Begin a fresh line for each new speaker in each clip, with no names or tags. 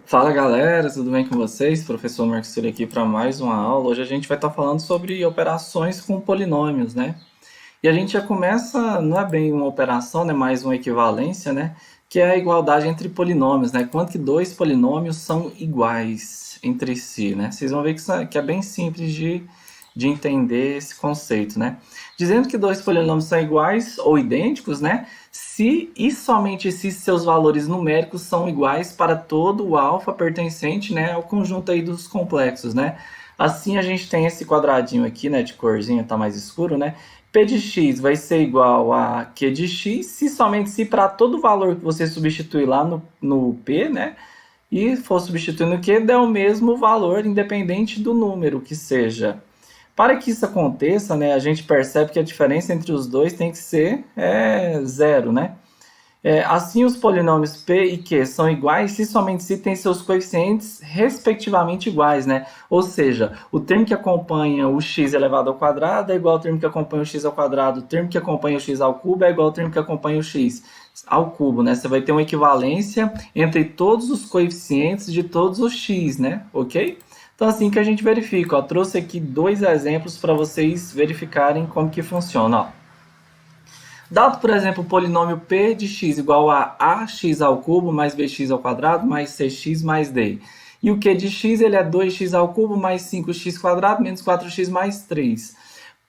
Fala galera, tudo bem com vocês? Professor Marcos Túlio aqui para mais uma aula. Hoje a gente vai estar falando sobre operações com polinômios, né? E a gente já começa, não é bem uma operação, né? Mais uma equivalência, né? Que é a igualdade entre polinômios, né? Quando que dois polinômios são iguais entre si, né? Vocês vão ver que é bem simples de entender esse conceito, né? Dizendo que dois polinômios são iguais ou idênticos, né? Se e somente se seus valores numéricos são iguais para todo o alfa pertencente, né, ao conjunto aí dos complexos, né? Assim a gente tem esse quadradinho aqui, né, de corzinha, tá mais escuro, né? P de x vai ser igual a Q de x, se somente se para todo valor que você substituir lá no P, né, e for substituir no Q, der o mesmo valor, independente do número que seja. Para que isso aconteça, né, a gente percebe que a diferença entre os dois tem que ser zero, né? Assim, os polinômios P e Q são iguais se somente se têm seus coeficientes respectivamente iguais, né? Ou seja, o termo que acompanha o x elevado ao quadrado é igual ao termo que acompanha o x ao quadrado, o termo que acompanha o x ao cubo é igual ao termo que acompanha o x ao cubo, né? Você vai ter uma equivalência entre todos os coeficientes de todos os x, né? Ok? Então, assim que a gente verifica, ó, trouxe aqui dois exemplos para vocês verificarem como que funciona, ó. Dado, por exemplo, o polinômio p de x igual a ax ao cubo mais bx ao quadrado mais cx mais d. E o q de x ele é 2x ao cubo mais 5x quadrado menos 4x mais 3.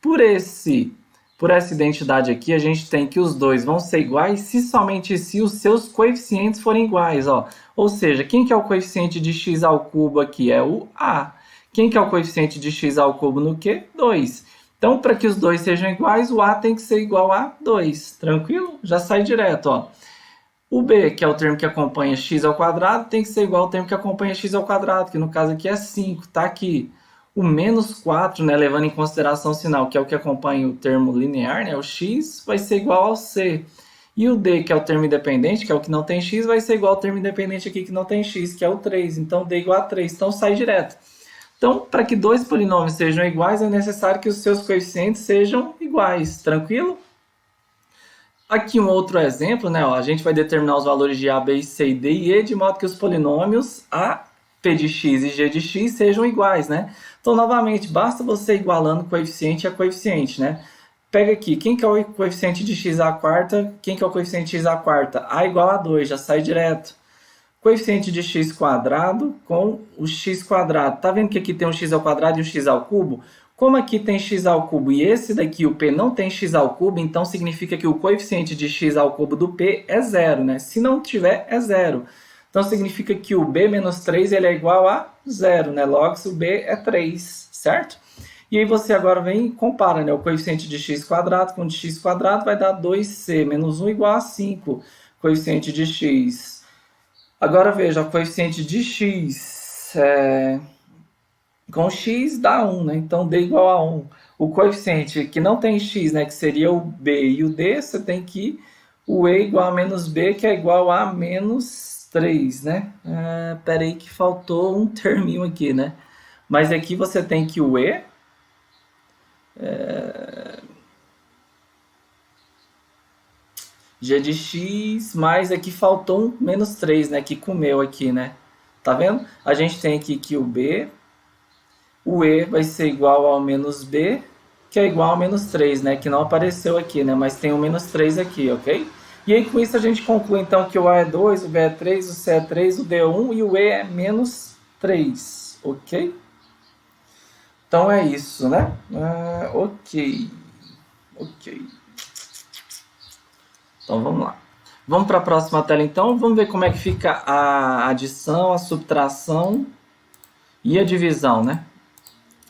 Por esse por essa identidade aqui, a gente tem que os dois vão ser iguais se somente se os seus coeficientes forem iguais, ó. Ou seja, quem que é o coeficiente de x ao cubo aqui? É o a. Quem que é o coeficiente de x ao cubo no Q? 2. Então, para que os dois sejam iguais, o a tem que ser igual a 2. Tranquilo? Já sai direto, ó. O b, que é o termo que acompanha x ao quadrado, tem que ser igual ao termo que acompanha x ao quadrado, que no caso aqui é 5, tá aqui. O menos 4, né, levando em consideração o sinal, que é o que acompanha o termo linear, né, o x, vai ser igual ao c. E o d, que é o termo independente, que é o que não tem x, vai ser igual ao termo independente aqui que não tem x, que é o 3. Então, d igual a 3. Então, sai direto. Então, para que dois polinômios sejam iguais, é necessário que os seus coeficientes sejam iguais. Tranquilo? Aqui um outro exemplo, né? Ó, a gente vai determinar os valores de a, b, c, d e e, de modo que os polinômios a, p de x e g de x sejam iguais, né? Então, novamente, basta você igualando coeficiente a coeficiente, né? Pega aqui, quem que é o coeficiente de x à quarta? Quem que é o coeficiente de x à quarta? A igual a 2, já sai direto. Coeficiente de x quadrado com o x quadrado. Tá vendo que aqui tem um x ao quadrado e um x ao cubo? Como aqui tem x ao cubo e esse daqui, o p, não tem x ao cubo, então significa que o coeficiente de x ao cubo do p é zero, né? Se não tiver, é zero. Então significa que o b menos 3 ele é igual a zero, né? Logo, o b é 3, certo? E aí você agora vem e compara, né? O coeficiente de x quadrado com de x quadrado vai dar 2c menos 1 igual a 5. Coeficiente de x. Agora veja, o coeficiente de x com x dá 1, né? Então d igual a 1. O coeficiente que não tem x, né, que seria o b e o d, você tem que o e igual a menos b, que é igual a menos 3, né? Peraí que faltou um terminho aqui, né? Mas aqui você tem que o e g de x, mais aqui faltou um menos 3, né? Que comeu aqui, né? Tá vendo? A gente tem aqui que o b, o e vai ser igual ao menos b, que é igual ao menos 3, né? Que não apareceu aqui, né? Mas tem um menos 3 aqui, ok? E aí com isso a gente conclui então que o a é 2, o b é 3, o c é 3, o d é 1 e o e é menos 3, ok? Então é isso, né? Ok. Ok. Então vamos lá. Vamos para a próxima tela então. Vamos ver como é que fica a adição, a subtração e a divisão, né?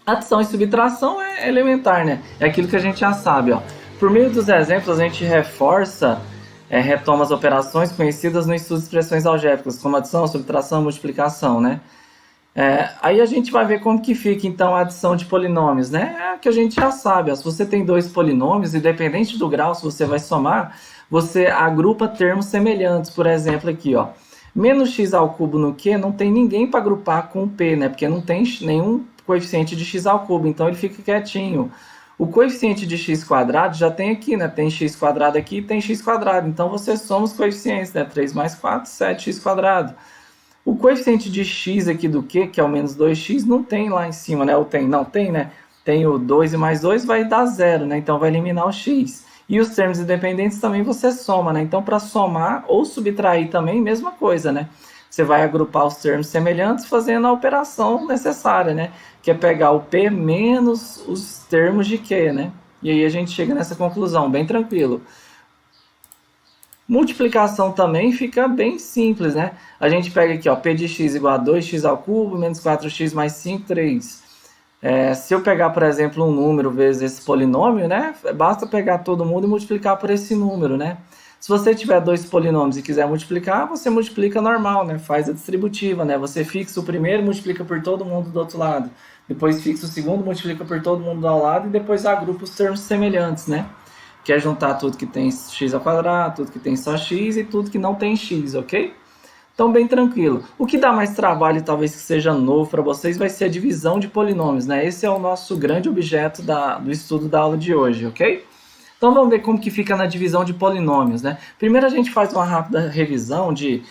Adição e subtração é elementar, né? É aquilo que a gente já sabe, ó. Por meio dos exemplos, a gente reforça, retoma as operações conhecidas no estudo de expressões algébricas, como adição, subtração, multiplicação, né? Aí a gente vai ver como que fica, então, a adição de polinômios, né? É que a gente já sabe, ó. Se você tem dois polinômios, independente do grau, se você vai somar, você agrupa termos semelhantes. Por exemplo, aqui, ó. Menos x ao cubo no Q não tem ninguém para agrupar com o P, né? Porque não tem nenhum coeficiente de x ao cubo, então ele fica quietinho. O coeficiente de x quadrado já tem aqui, né? Tem x quadrado aqui e tem x quadrado. Então você soma os coeficientes, né? 3 mais 4, 7x quadrado. O coeficiente de x aqui do Q, que é o menos 2x, não tem lá em cima, né? Ou tem? Não, tem, né? Tem o 2 e mais 2 vai dar 0, né? Então vai eliminar o x. E os termos independentes também você soma, né? Então para somar ou subtrair também, mesma coisa, né? Você vai agrupar os termos semelhantes fazendo a operação necessária, né? Que é pegar o P menos os termos de Q, né? E aí a gente chega nessa conclusão, bem tranquilo. Multiplicação também fica bem simples, né? A gente pega aqui, ó, P de x igual a 2x ao cubo, menos 4x mais 5, 3. Se eu pegar, por exemplo, um número vezes esse polinômio, né? Basta pegar todo mundo e multiplicar por esse número, né? Se você tiver dois polinômios e quiser multiplicar, você multiplica normal, né? Faz a distributiva, né? Você fixa o primeiro, multiplica por todo mundo do outro lado. Depois fixa o segundo, multiplica por todo mundo ao lado e depois agrupa os termos semelhantes, né? Que é juntar tudo que tem x ao quadrado, tudo que tem só x e tudo que não tem x, ok? Então, bem tranquilo. O que dá mais trabalho, talvez que seja novo para vocês, vai ser a divisão de polinômios, né? Esse é o nosso grande objeto do estudo da aula de hoje, ok? Então, vamos ver como que fica na divisão de polinômios, né? Primeiro, a gente faz uma rápida revisão de...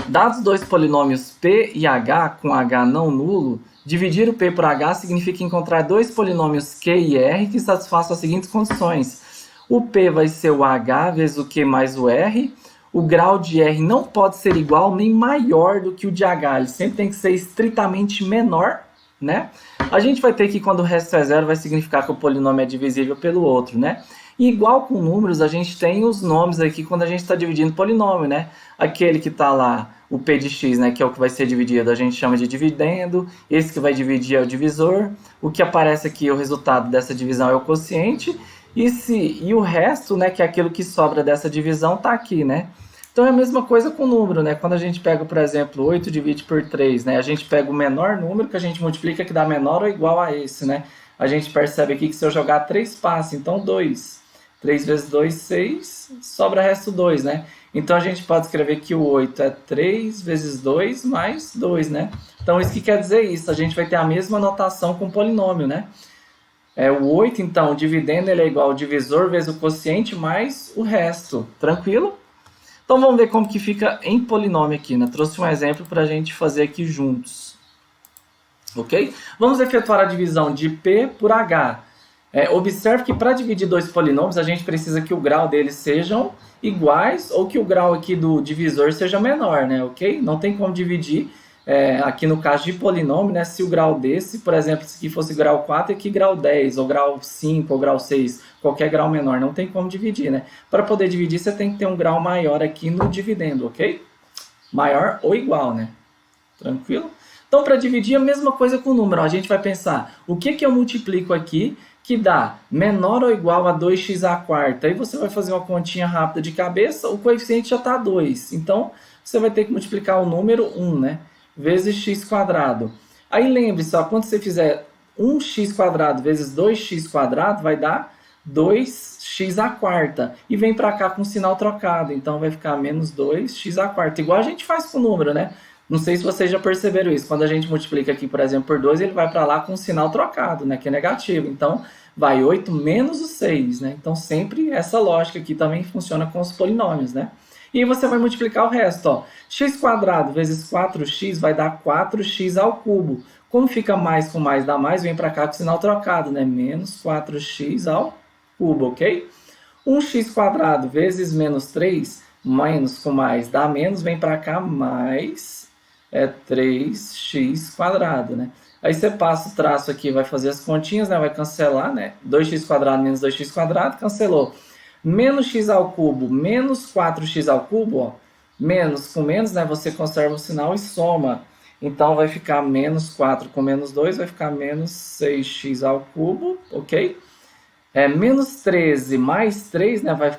dados dois polinômios P e H com H não nulo, dividir o P por H significa encontrar dois polinômios Q e R que satisfaçam as seguintes condições. O P vai ser o H vezes o Q mais o R. O grau de R não pode ser igual nem maior do que o de H. Ele sempre tem que ser estritamente menor, né? A gente vai ter que, quando o resto é zero, vai significar que o polinômio é divisível pelo outro, né? E igual com números, a gente tem os nomes aqui quando a gente está dividindo polinômio, né? Aquele que está lá, o P de x, né, que é o que vai ser dividido, a gente chama de dividendo. Esse que vai dividir é o divisor. O que aparece aqui, o resultado dessa divisão é o quociente. E o resto, né, que é aquilo que sobra dessa divisão, está aqui, né? Então é a mesma coisa com o número, né? Quando a gente pega, por exemplo, 8 divide por 3, né? A gente pega o menor número que a gente multiplica que dá menor ou igual a esse, né? A gente percebe aqui que se eu jogar 3 passa, então 2. 3 vezes 2, 6, sobra resto 2, né? Então a gente pode escrever que o 8 é 3 vezes 2 mais 2, né? Então isso que quer dizer isso, a gente vai ter a mesma notação com o polinômio, né? O 8, então, o dividendo ele é igual ao divisor vezes o quociente mais o resto, tranquilo? Então vamos ver como que fica em polinômio aqui, né? Trouxe um exemplo para a gente fazer aqui juntos. Ok? Vamos efetuar a divisão de P por H. Observe que para dividir dois polinômios, a gente precisa que o grau deles sejam iguais ou que o grau aqui do divisor seja menor, né? Ok? Não tem como dividir, aqui no caso de polinômio, né? Se o grau desse, por exemplo, se aqui fosse grau 4 e aqui grau 10, ou grau 5, ou grau 6, qualquer grau menor, não tem como dividir, né? Para poder dividir, você tem que ter um grau maior aqui no dividendo, ok? Maior ou igual, né? Tranquilo? Então, para dividir, a mesma coisa com o número. A gente vai pensar, o que eu multiplico aqui que dá menor ou igual a 2x à quarta? Aí você vai fazer uma continha rápida de cabeça, o coeficiente já está 2. Então, você vai ter que multiplicar o número 1, né? Vezes x quadrado. Aí lembre-se, quando você fizer 1x quadrado vezes 2x quadrado, vai dar 2x à quarta. E vem para cá com o sinal trocado. Então, vai ficar menos 2x à quarta. Igual a gente faz com o número, né? Não sei se vocês já perceberam isso. Quando a gente multiplica aqui, por exemplo, por 2, ele vai para lá com o sinal trocado, né? Que é negativo. Então, vai 8 menos o 6, né? Então, sempre essa lógica aqui também funciona com os polinômios, né? E aí você vai multiplicar o resto, ó. X quadrado vezes 4x vai dar 4x ao cubo. Como fica mais com mais dá mais, vem para cá com o sinal trocado, né? Menos 4x ao cubo, ok? 1x quadrado vezes menos 3, menos com mais dá menos, vem para cá mais 3x quadrado, né? Aí você passa o traço aqui, vai fazer as continhas, né? Vai cancelar, né? 2x quadrado menos 2x quadrado, cancelou. Menos x ao cubo, menos 4x ao cubo, ó. Menos com menos, né? Você conserva o sinal e soma. Então, vai ficar menos 4 com menos 2, vai ficar menos 6x ao cubo, ok? Menos 13 mais 3, né? Vai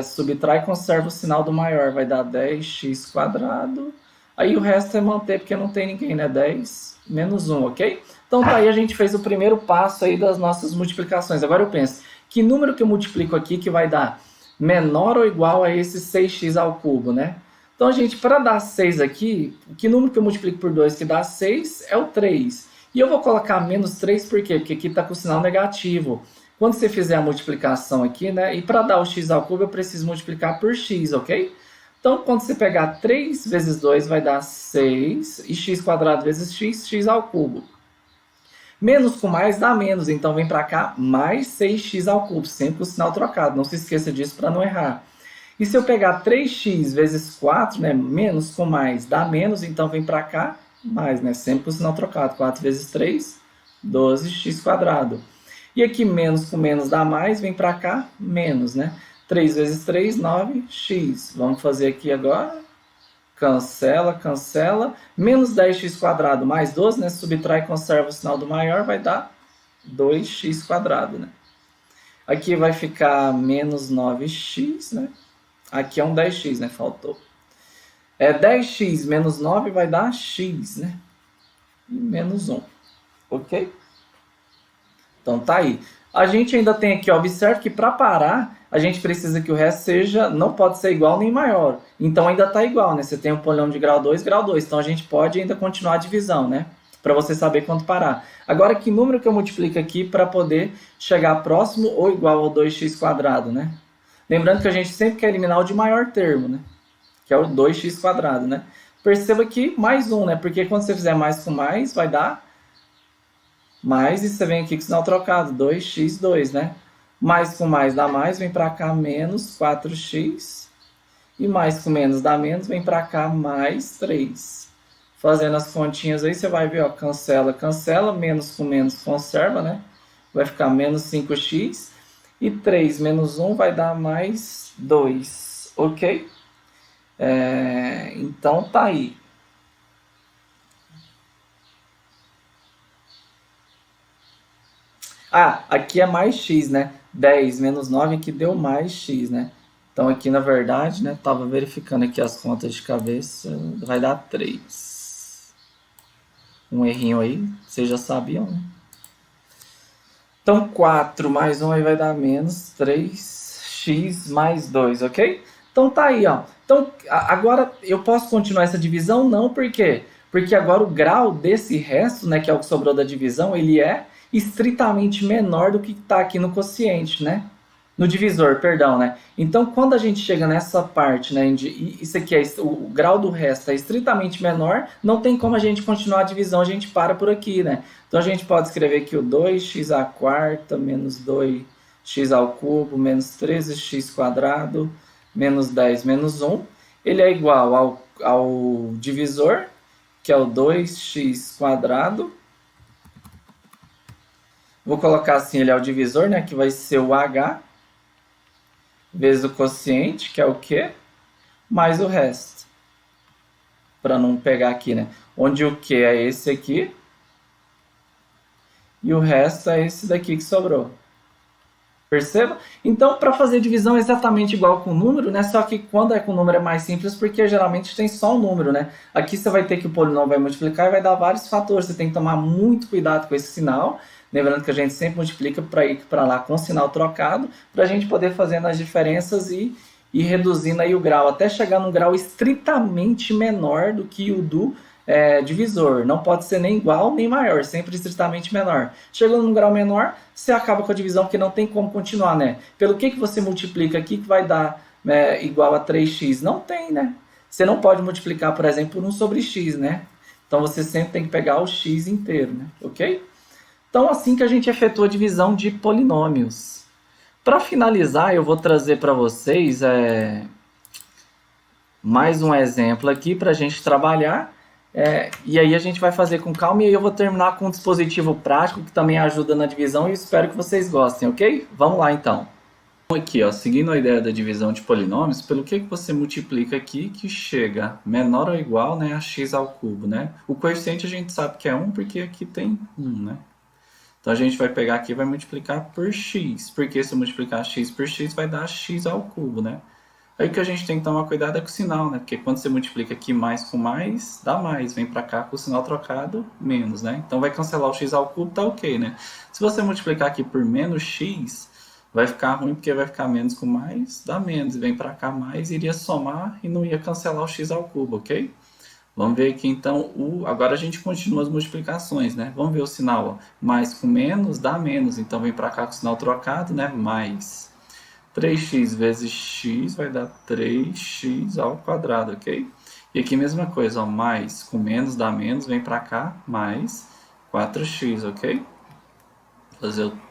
subtrai e conserva o sinal do maior, vai dar 10x quadrado. Aí o resto é manter, porque não tem ninguém, né? 10 menos 1, ok? Então, tá aí, a gente fez o primeiro passo aí das nossas multiplicações. Agora eu penso, que número que eu multiplico aqui que vai dar menor ou igual a esse 6x ao cubo, né? Então, gente, para dar 6 aqui, que número que eu multiplico por 2 que dá 6 é o 3. E eu vou colocar menos 3 por quê? Porque aqui está com o sinal negativo. Quando você fizer a multiplicação aqui, né? E para dar o x ao cubo, eu preciso multiplicar por x, ok? Então, quando você pegar 3 vezes 2 vai dar 6, e x² vezes x, x ao cubo. Menos com mais dá menos, então vem para cá mais 6x ao cubo, sempre com o sinal trocado. Não se esqueça disso para não errar. E se eu pegar 3x vezes 4, né, menos com mais dá menos, então vem para cá mais, né, sempre com o sinal trocado. 4 vezes 3, 12x². E aqui menos com menos dá mais, vem para cá menos, né? 3 vezes 3, 9x. Vamos fazer aqui agora. Cancela, cancela. Menos 10x² mais 12, né? Subtrai e conserva o sinal do maior, vai dar 2x², né? Aqui vai ficar menos 9x, né? Aqui é um 10x, né? Faltou. 10x menos 9 vai dar x, né? E menos 1. Ok? Então tá aí. A gente ainda tem aqui, observe que para parar, a gente precisa que o resto seja, não pode ser igual nem maior. Então ainda está igual, né? Você tem um polinômio de grau 2, grau 2. Então a gente pode ainda continuar a divisão, né? Para você saber quanto parar. Agora, que número que eu multiplico aqui para poder chegar próximo ou igual ao 2x², né? Lembrando que a gente sempre quer eliminar o de maior termo, né? Que é o 2x², né? Perceba que mais 1, né? Porque quando você fizer mais com mais, vai dar mais, e você vem aqui com o sinal trocado, 2x2, né? Mais com mais dá mais, vem para cá menos 4x. E mais com menos dá menos, vem para cá mais 3. Fazendo as continhas aí, você vai ver, ó, cancela, cancela, menos com menos conserva, né? Vai ficar menos 5x. E 3 menos 1 vai dar mais 2, ok? Então tá aí. Ah, aqui é mais x, né? 10 menos 9 que deu mais x, né? Então aqui, na verdade, né? Tava verificando aqui as contas de cabeça, vai dar 3. Um errinho aí, vocês já sabiam, né? Então 4 mais 1 aí vai dar menos 3x mais 2, ok? Então tá aí, ó. Então agora eu posso continuar essa divisão? Não, por quê? Porque agora o grau desse resto, né, que é o que sobrou da divisão, ele é estritamente menor do que está aqui no quociente, né? No divisor, perdão, né? Então, quando a gente chega nessa parte, né, isso aqui é o grau do resto é estritamente menor, não tem como a gente continuar a divisão, a gente para por aqui, né? Então, a gente pode escrever aqui o 2x² menos 2x ao cubo menos 13x², menos 10 menos 1. Ele é igual ao divisor, que é o 2x². Vou colocar assim, ele é o divisor, né, que vai ser o h, vezes o quociente, que é o q, mais o resto. Para não pegar aqui, né? Onde o q é esse aqui, e o resto é esse daqui que sobrou. Perceba? Então, para fazer divisão é exatamente igual com o número, né? Só que quando é com o número é mais simples, porque geralmente tem só um número, né? Aqui você vai ter que o polinômio vai multiplicar e vai dar vários fatores. Você tem que tomar muito cuidado com esse sinal. Lembrando que a gente sempre multiplica para ir para lá com o sinal trocado, para a gente poder fazendo as diferenças e reduzindo aí o grau, até chegar num grau estritamente menor do que o do divisor. Não pode ser nem igual nem maior, sempre estritamente menor. Chegando num grau menor, você acaba com a divisão, porque não tem como continuar, né? Pelo que você multiplica aqui que vai dar igual a 3x? Não tem, né? Você não pode multiplicar, por exemplo, por 1 sobre x, né? Então você sempre tem que pegar o x inteiro, né? Ok? Então, assim que a gente efetua a divisão de polinômios. Para finalizar, eu vou trazer para vocês mais um exemplo aqui para a gente trabalhar. E aí a gente vai fazer com calma, e aí eu vou terminar com um dispositivo prático que também ajuda na divisão, e espero que vocês gostem, ok? Vamos lá então. Aqui, ó, seguindo a ideia da divisão de polinômios, pelo que você multiplica aqui que chega menor ou igual, né, a x ao cubo, né? O coeficiente a gente sabe que é 1 porque aqui tem 1, né? Então a gente vai pegar aqui e vai multiplicar por x, porque se multiplicar x por x vai dar x ao cubo, né? Aí o que a gente tem que tomar cuidado é com o sinal, né? Porque quando você multiplica aqui mais com mais, dá mais. Vem para cá com o sinal trocado, menos, né? Então vai cancelar o x ao cubo, tá ok, né? Se você multiplicar aqui por menos x, vai ficar ruim porque vai ficar menos com mais, dá menos. Vem para cá mais, iria somar e não ia cancelar o x ao cubo, ok? Vamos ver aqui então, agora a gente continua as multiplicações, né? Vamos ver o sinal, ó. Mais com menos dá menos, então vem para cá com o sinal trocado, né? Mais. 3x vezes x vai dar 3x ao quadrado, ok? E aqui mesma coisa, ó, mais com menos dá menos, vem para cá, mais 4x, ok?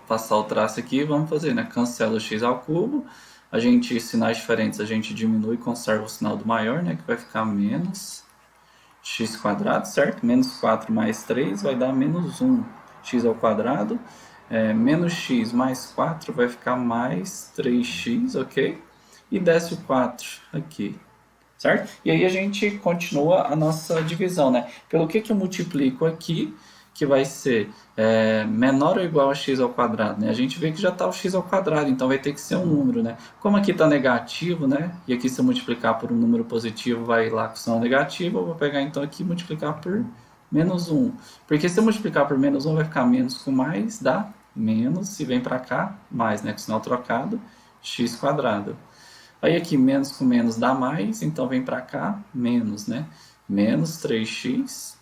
Passar o traço aqui, vamos fazer, né? Cancela o x ao cubo, a gente, sinais diferentes, a gente diminui e conserva o sinal do maior, né? Que vai ficar menos x quadrado, certo? Menos 4 mais 3 vai dar menos 1 x ao quadrado. Menos x mais 4 vai ficar mais 3x, ok? E desce o 4 aqui, certo? E aí a gente continua a nossa divisão, né? Pelo que eu multiplico aqui, que vai ser menor ou igual a x ao quadrado, né? A gente vê que já está o x ao quadrado, então vai ter que ser um número, né? Como aqui está negativo, né? E aqui se eu multiplicar por um número positivo, vai lá com sinal negativo, eu vou pegar então aqui e multiplicar por menos 1. Porque se eu multiplicar por menos 1, vai ficar menos com mais, dá menos, se vem para cá, mais, né? Com sinal trocado, x quadrado. Aí aqui menos com menos dá mais, então vem para cá, menos, né? Menos 3x.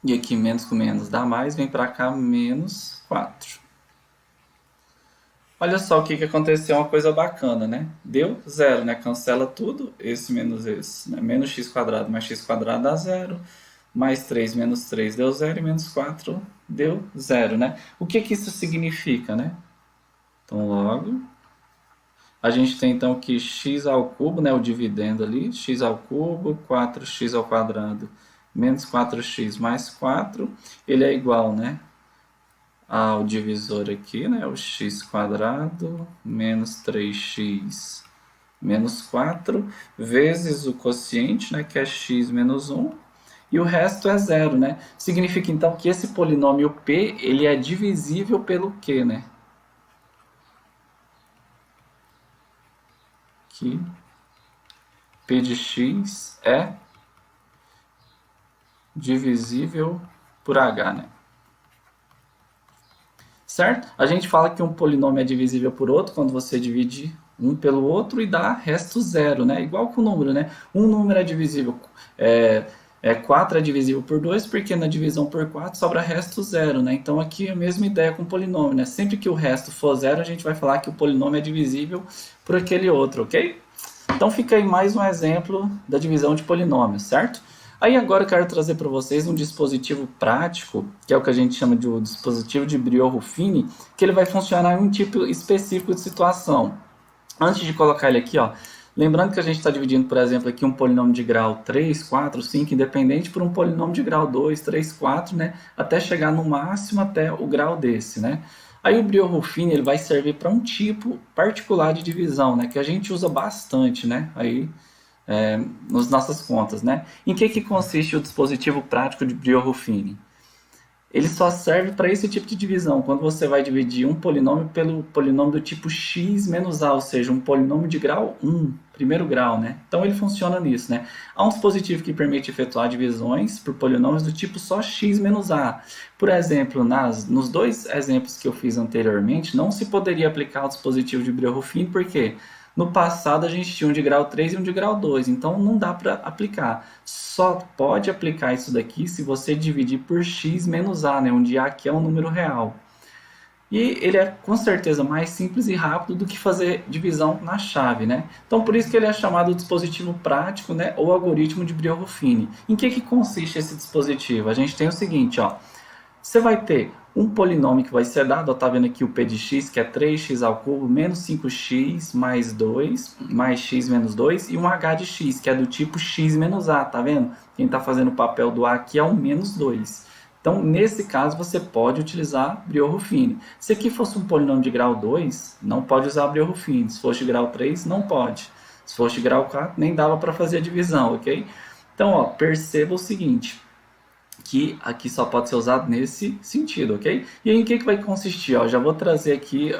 E aqui menos com menos dá mais, vem para cá, menos 4. Olha só o que aconteceu, uma coisa bacana, né? Deu zero, né? Cancela tudo, esse menos esse. Né? Menos x quadrado mais x quadrado dá zero. Mais 3 menos 3 deu zero e menos 4 deu zero, né? O que isso significa, né? Então, logo, a gente tem então que x ao cubo, né, o dividendo ali, x ao cubo, 4x ao quadrado, menos 4x mais 4, ele é igual, né, ao divisor aqui, né, o x quadrado, menos 3x menos 4, vezes o quociente, né, que é x menos 1, e o resto é zero, né? Significa então que esse polinômio p, ele é divisível pelo q, né? Que p de x é divisível por h, né? Certo? A gente fala que um polinômio é divisível por outro quando você divide um pelo outro e dá resto zero, né? Igual com o número, né? Um número é divisível, 4 é divisível por 2, porque na divisão por 4 sobra resto zero, né? Então aqui é a mesma ideia com o polinômio, né? Sempre que o resto for zero, a gente vai falar que o polinômio é divisível por aquele outro, ok? Então fica aí mais um exemplo da divisão de polinômios, certo? Aí agora eu quero trazer para vocês um dispositivo prático, que é o que a gente chama de dispositivo de Brio-Ruffini, que ele vai funcionar em um tipo específico de situação. Antes de colocar ele aqui, ó, lembrando que a gente está dividindo, por exemplo, aqui um polinômio de grau 3, 4, 5, independente, por um polinômio de grau 2, 3, 4, né, até chegar no máximo até o grau desse, né? Aí o Brio-Ruffini ele vai servir para um tipo particular de divisão, né, que a gente usa bastante, né, aí nas nossas contas, né? Em que consiste o dispositivo prático de Brio-Ruffini? Ele só serve para esse tipo de divisão, quando você vai dividir um polinômio pelo polinômio do tipo x menos a, ou seja, um polinômio de grau 1, primeiro grau, né? Então ele funciona nisso, né? Há um dispositivo que permite efetuar divisões por polinômios do tipo só x menos a. Por exemplo, nos dois exemplos que eu fiz anteriormente, não se poderia aplicar o dispositivo de Brio-Ruffini, porque no passado a gente tinha um de grau 3 e um de grau 2, então não dá para aplicar. Só pode aplicar isso daqui se você dividir por x menos a, né, onde a aqui é um número real. E ele é com certeza mais simples e rápido do que fazer divisão na chave, né? Então por isso que ele é chamado de dispositivo prático, né, ou algoritmo de Brio-Ruffini. Em que consiste esse dispositivo? A gente tem o seguinte, ó. Você vai ter um polinômio que vai ser dado, está vendo aqui o p de x, que é 3x ao cubo, menos 5x mais 2, mais x menos 2, e um h de x, que é do tipo x menos a, tá vendo? Quem está fazendo o papel do a aqui é o menos 2. Então, nesse caso, você pode utilizar Brio-Ruffini. Se aqui fosse um polinômio de grau 2, não pode usar Brio-Ruffini. Se fosse de grau 3, não pode. Se fosse de grau 4, nem dava para fazer a divisão, ok? Então, ó, perceba o seguinte, que aqui só pode ser usado nesse sentido, ok? E aí, em que vai consistir? Ó, já vou trazer aqui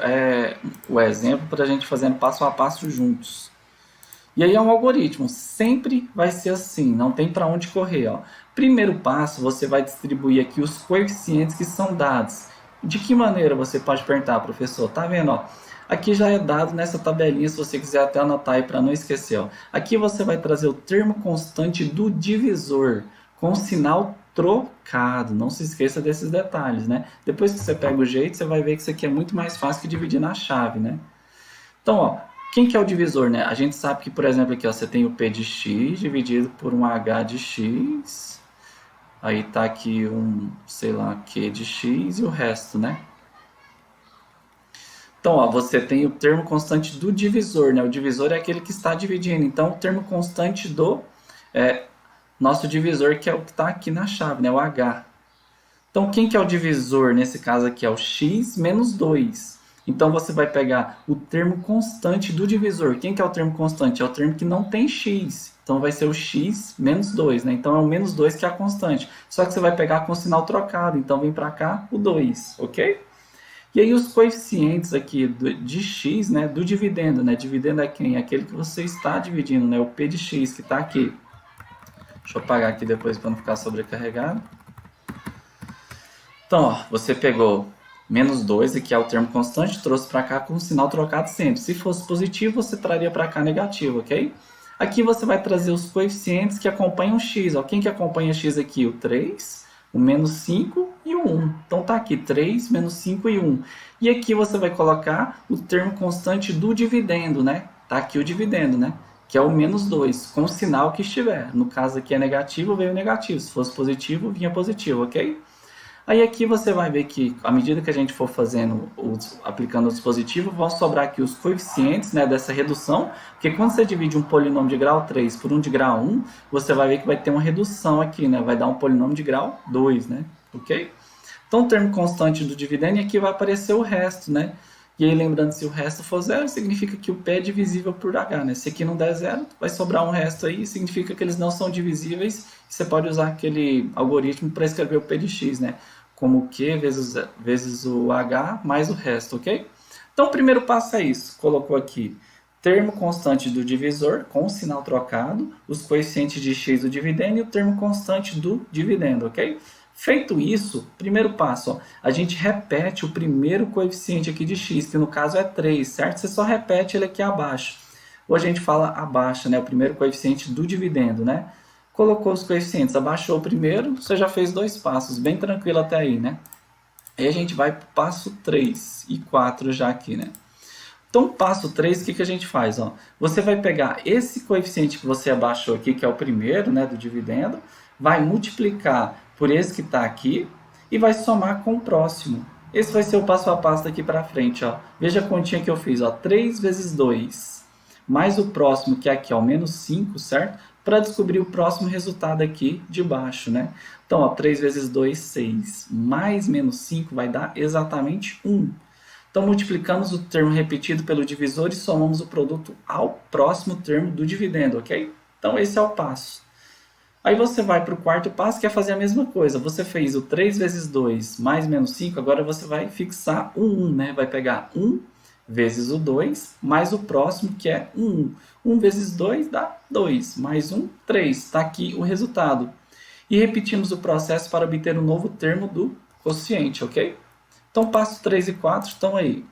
o exemplo para a gente fazendo passo a passo juntos. E aí é um algoritmo, sempre vai ser assim, não tem para onde correr. Ó. Primeiro passo, você vai distribuir aqui os coeficientes que são dados. De que maneira você pode perguntar, professor? Tá vendo? Ó? Aqui já é dado nessa tabelinha, se você quiser até anotar aí para não esquecer. Ó. Aqui você vai trazer o termo constante do divisor com sinal trocado. Não se esqueça desses detalhes, né? Depois que você pega o jeito, você vai ver que isso aqui é muito mais fácil que dividir na chave, né? Então, ó, quem que é o divisor, né? A gente sabe que, por exemplo, aqui, ó, você tem o P de x dividido por um H de x. Aí tá aqui um, sei lá, Q de x e o resto, né? Então, ó, você tem o termo constante do divisor, né? O divisor é aquele que está dividindo. Então, o termo constante do nosso divisor, que é o que está aqui na chave, né? O H. Então, quem que é o divisor? Nesse caso aqui é o x menos 2. Então, você vai pegar o termo constante do divisor. Quem que é o termo constante? É o termo que não tem x. Então, vai ser o x menos 2, né? Então, é o menos 2 que é a constante. Só que você vai pegar com o sinal trocado. Então, vem para cá o 2, ok? E aí, os coeficientes aqui de x, né? Do dividendo, né? Dividendo é quem? É aquele que você está dividindo, né? O p de x, que está aqui. Deixa eu apagar aqui depois para não ficar sobrecarregado. Então, ó, você pegou menos 2, que é o termo constante, trouxe para cá com o sinal trocado sempre. Se fosse positivo, você traria para cá negativo, ok? Aqui você vai trazer os coeficientes que acompanham o x. Ó. Quem que acompanha x aqui? O 3, o menos 5 e o 1. Então tá aqui, 3, menos 5 e 1. E aqui você vai colocar o termo constante do dividendo, né? Tá aqui o dividendo, né? Que é o menos 2, com o sinal que estiver. No caso aqui é negativo, veio negativo. Se fosse positivo, vinha positivo, ok? Aí aqui você vai ver que, à medida que a gente for fazendo, aplicando o dispositivo, vão sobrar aqui os coeficientes, né, dessa redução, porque quando você divide um polinômio de grau 3 por um de grau 1, você vai ver que vai ter uma redução aqui, né, vai dar um polinômio de grau 2, né, ok? Então, o termo constante do dividendo, e aqui vai aparecer o resto, né, e aí lembrando, se o resto for zero, significa que o P é divisível por H, né, se aqui não der zero, vai sobrar um resto aí, significa que eles não são divisíveis, você pode usar aquele algoritmo para escrever o P de x, né, como Q vezes o H mais o resto, ok? Então, o primeiro passo é isso. Colocou aqui termo constante do divisor com o sinal trocado, os coeficientes de x do dividendo e o termo constante do dividendo, ok? Feito isso, primeiro passo, ó, a gente repete o primeiro coeficiente aqui de x, que no caso é 3, certo? Você só repete ele aqui abaixo. Ou a gente fala abaixo, né? O primeiro coeficiente do dividendo, né? Colocou os coeficientes, abaixou o primeiro, você já fez 2 passos, bem tranquilo até aí, né? Aí a gente vai para o passo 3 e 4 já aqui, né? Então, passo 3, o que a gente faz? Ó? Você vai pegar esse coeficiente que você abaixou aqui, que é o primeiro, né, do dividendo, vai multiplicar por esse que está aqui e vai somar com o próximo. Esse vai ser o passo a passo daqui para frente. Ó. Veja a continha que eu fiz. Ó. 3 vezes 2 mais o próximo, que é aqui, ó, menos 5, certo? Para descobrir o próximo resultado aqui de baixo, né? Então, ó, 3 vezes 2, 6, mais menos 5 vai dar exatamente 1. Então, multiplicamos o termo repetido pelo divisor e somamos o produto ao próximo termo do dividendo, ok? Então, esse é o passo. Aí você vai para o quarto passo, que é fazer a mesma coisa. Você fez o 3 vezes 2 mais menos 5, agora você vai fixar o 1, né? Vai pegar 1 vezes o 2, mais o próximo, que é 1. 1 vezes 2 dá 2, mais 1, 3. Está aqui o resultado. E repetimos o processo para obter o novo termo do quociente, ok? Então, passo 3 e 4 estão aí.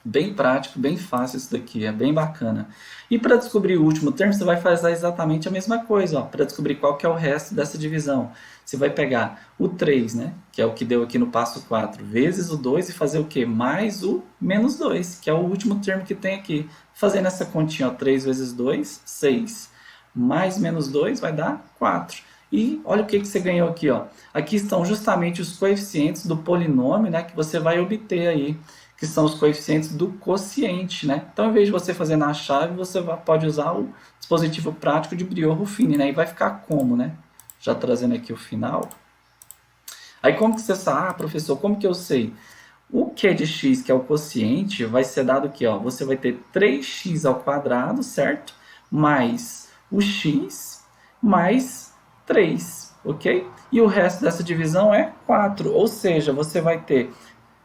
Bem prático, bem fácil isso daqui, é bem bacana. E para descobrir o último termo, você vai fazer exatamente a mesma coisa, para descobrir qual que é o resto dessa divisão. Você vai pegar o 3, né, que é o que deu aqui no passo 4, vezes o 2 e fazer o quê? Mais o menos 2, que é o último termo que tem aqui. Fazendo essa continha, ó, 3 vezes 2, 6. Mais menos 2 vai dar 4. E olha o que você ganhou aqui. Ó. Aqui estão justamente os coeficientes do polinômio, né, que você vai obter aí, que são os coeficientes do quociente, né? Então, em vez de você fazer na chave, você pode usar o dispositivo prático de Briot-Ruffini, né? E vai ficar como, né? Já trazendo aqui o final. Aí, como que você sabe? Ah, professor, como que eu sei? O Q de x, que é o quociente, vai ser dado aqui, ó. Você vai ter 3x ao quadrado, certo? Mais o x, mais 3, ok? E o resto dessa divisão é 4, ou seja, você vai ter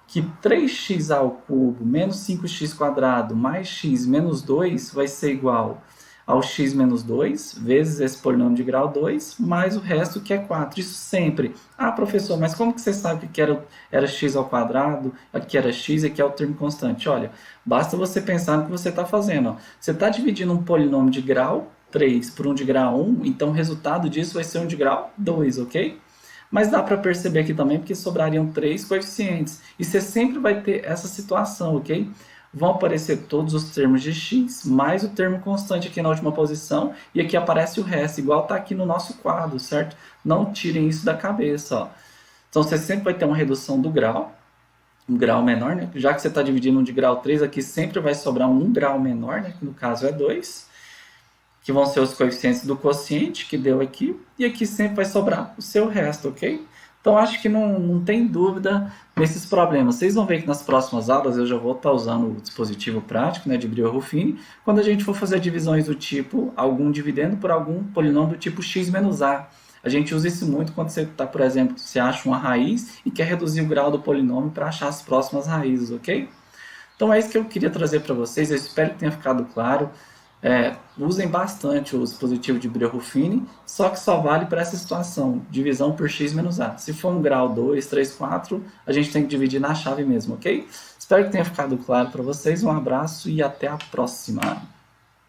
que 3x ao cubo menos 5x quadrado mais x menos 2 vai ser igual ao x menos 2 vezes esse polinômio de grau 2 mais o resto que é 4. Isso sempre. Ah, professor, mas como que você sabe que era x ao quadrado, aqui era x e aqui é o termo constante? Olha, basta você pensar no que você está fazendo. Ó. Você está dividindo um polinômio de grau 3 por um de grau 1, então o resultado disso vai ser um de grau 2, ok? Mas dá para perceber aqui também porque sobrariam 3 coeficientes. E você sempre vai ter essa situação, ok? vão aparecer todos os termos de x, mais o termo constante aqui na última posição, e aqui aparece o resto, igual está aqui no nosso quadro, certo? Não tirem isso da cabeça, ó. Então, você sempre vai ter uma redução do grau, um grau menor, né? Já que você está dividindo de grau 3, aqui sempre vai sobrar um grau menor, né? Que no caso é 2, que vão ser os coeficientes do quociente, que deu aqui, e aqui sempre vai sobrar o seu resto, ok? Então, acho que não tem dúvida nesses problemas. Vocês vão ver que nas próximas aulas eu já vou estar usando o dispositivo prático, né, de Brillouin-Ruffini, quando a gente for fazer divisões do tipo algum dividendo por algum polinômio do tipo x menos a. A gente usa isso muito quando você está, por exemplo, você acha uma raiz e quer reduzir o grau do polinômio para achar as próximas raízes, ok? Então é isso que eu queria trazer para vocês, eu espero que tenha ficado claro. Usem bastante o dispositivo de Brillouin-Ruffini, só que só vale para essa situação, divisão por x menos a. Se for um grau 2, 3, 4, a gente tem que dividir na chave mesmo, ok? Espero que tenha ficado claro para vocês, um abraço e até a próxima!